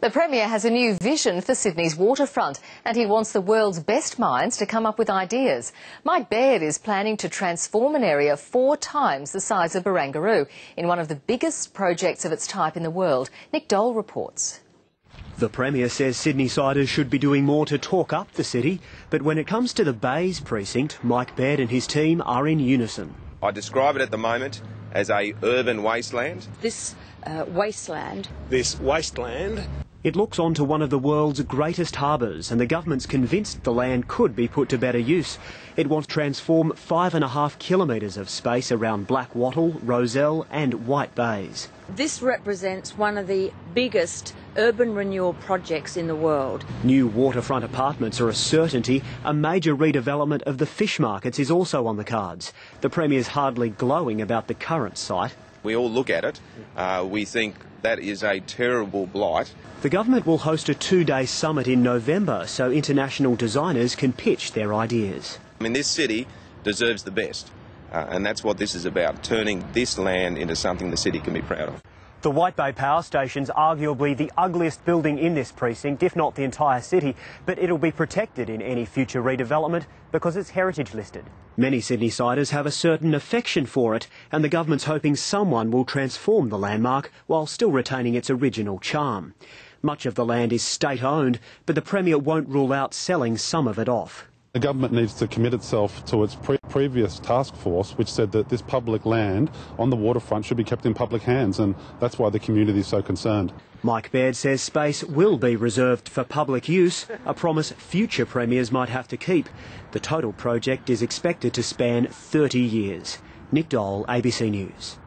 The Premier has a new vision for Sydney's waterfront and he wants the world's best minds to come up with ideas. Mike Baird is planning to transform an area 4 times the size of Barangaroo in one of the biggest projects of its type in the world. Nick Dole reports. The Premier says Sydney-siders should be doing more to talk up the city, but when it comes to the Bays Precinct, Mike Baird and his team are in unison. I describe it at the moment as a urban wasteland. This wasteland. It looks onto one of the world's greatest harbours, and the government's convinced the land could be put to better use. It wants to transform 5.5 kilometres of space around Black Wattle, Rozelle and White Bays. This represents one of the biggest urban renewal projects in the world. New waterfront apartments are a certainty. A major redevelopment of the fish markets is also on the cards. The Premier's hardly glowing about the current site. We all look at it. We think that is a terrible blight. The government will host a 2-day summit in November so international designers can pitch their ideas. I mean, this city deserves the best, and that's what this is about, turning this land into something the city can be proud of. The White Bay Power Station's arguably the ugliest building in this precinct, if not the entire city, but it'll be protected in any future redevelopment because it's heritage listed. Many Sydney-siders have a certain affection for it, and the government's hoping someone will transform the landmark while still retaining its original charm. Much of the land is state-owned, but the Premier won't rule out selling some of it off. The government needs to commit itself to its previous task force, which said that this public land on the waterfront should be kept in public hands, and that's why the community is so concerned. Mike Baird says space will be reserved for public use, a promise future premiers might have to keep. The total project is expected to span 30 years. Nick Dole, ABC News.